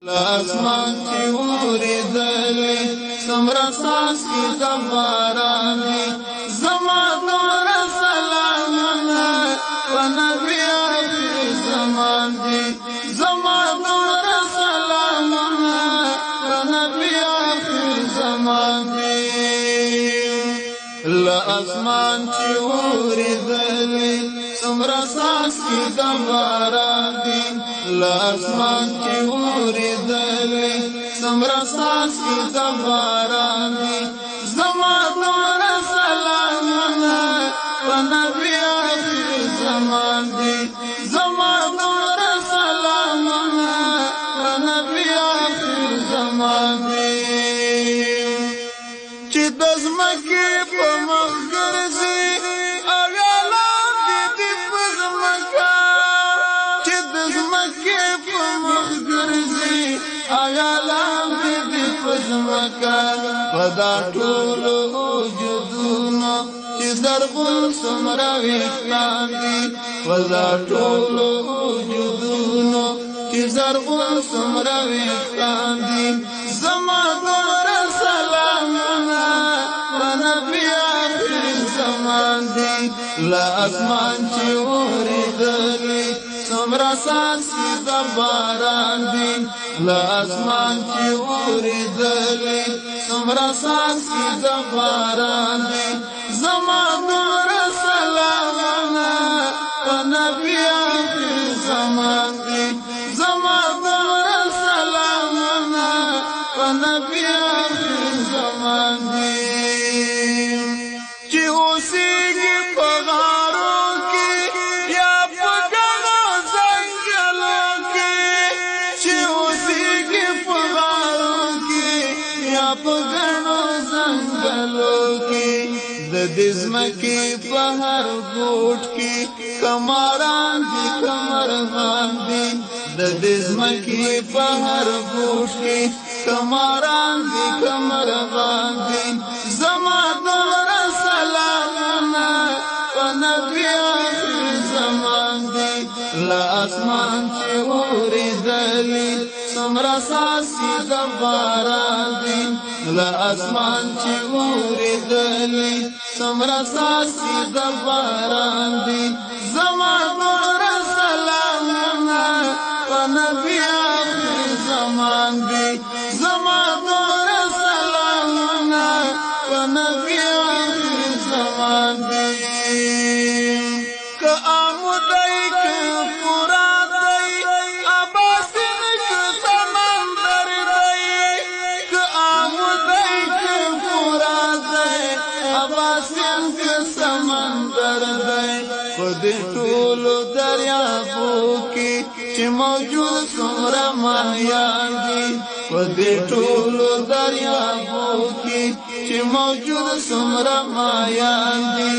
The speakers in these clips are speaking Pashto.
لاسمان چې اوریدلې سمرا ساس کې د باران دي زما نور سلامونه په نبی آخر زمان دي زما نور سلامونه په نبی آخر زمان دي لاسمان چې اوریدلې سمرا ساس کې د باران دي لاسمان چې اوریدلې سمرا ساس کې د باران دي زما نور سلامونه په نبی آخر زمان دي زما نور سلامونه په نبی آخر زمان دي چې د ځمکې په مخ ګرځي پدا ټولو وجودونو چې زرغون څومره ویښتان دي پدا ټولو وجودونو چې زرغون څومره ویښتان دي زما نور سلامونه په نبی آخر زمان دي له اسمان چې اورېدلې سمرا ساس کی د باران دي له اسمان چې اوریدلې سمرا ساس کی د باران دي زما نور سلامونه په نبی آخر زمان دي زما نور سلامونه په نبی آخر زمان دي چې اوسېږي په غارو کې یا په ګڼو ځنګلو کې چې اوسېږي په غارو کې یا په ګڼو ځنګلو کې د دې ځمکې په هر ګوټ کې کمران دي کمرغان دي د دې ځمکې په هر ګوټ کې کمران دي کمرغان دي زما نور سلامونه په نبی آخر زمان دي له اسمان چې اورېدلې سمرا ساس کی د باران دي له اسمان چې اورېدلې سمرا ساس کی د باران دي زما نور سلامونه په نبی آخر زمان دي زما نور سلامونه په نبی آخر زمان دي که آمودی که فرات دی عباسین که سمندر دی که آمودی که فرات دی عباسین که سمندر دی په دې ټولو دریابو کې چې موجود څومره ماهیان دي په دې ټولو دریابو کې چې موجود څومره ماهیان دي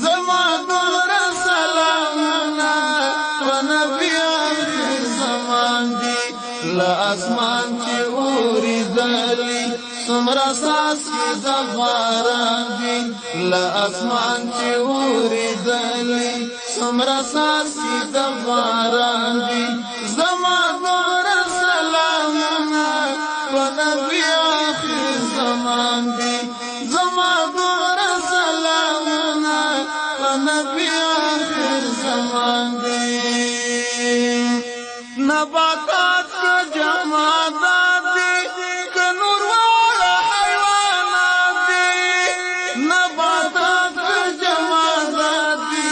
زما نور سلامونه په نبی آخر زمان دي له اسمان چې اورېدلې سمرا ساس کی د باران دي له اسمان چې اورېدلې سمرا ساس کی د باران دي زما نور سلامونه په نبی آخر زمان دي زما نور سلامونه په نبی آخر زمان دي نباتات کا جمادات دي که نور والا حیوانات دي نباتات کا جمادات دي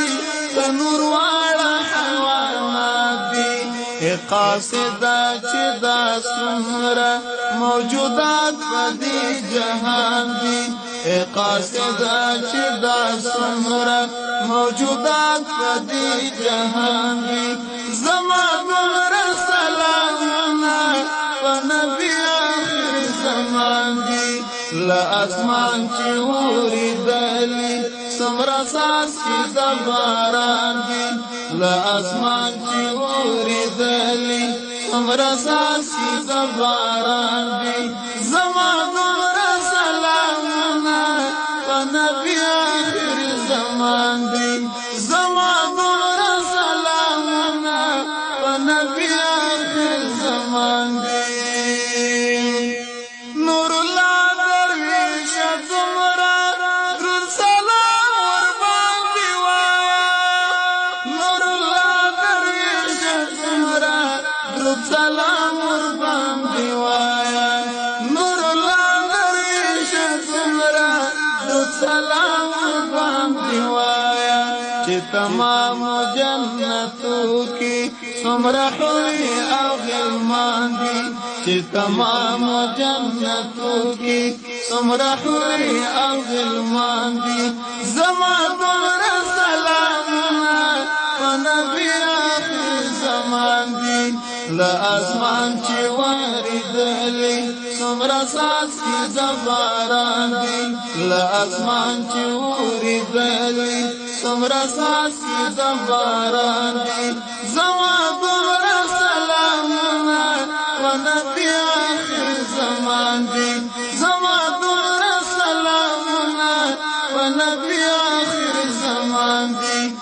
که نور والا حیوانات دي قاصدا چې دا څومره موجودات په دې جهان دي قاصدا چې دا څومره موجودات په دې جهان دي زما نور سلامونه په نبی آخر زمان دي له اسمان چې اورېدلې سمرا ساس کی د باران دي له اسمان چې اورېدلې سمرا ساس کی د باران دي زما نور سلامونه په نبی آخر زمان دي زما نور سلامونه په نبی آخر زمان دي تمام جنتو کی سمرا حوری او غلمان دی چې تمام جنتو کی سمرا حوری او غلمان دی زما دور سلامنا و نبی آخر زمان دی لأزمان چی واردلی سمرا ساس کی زباران دی لأزمان چی واردلی سمرا ساس کی زباران دی زما دور سلامنا و نبی آخر زمان دی زما دور سلامنا و نبی آخر زمان دی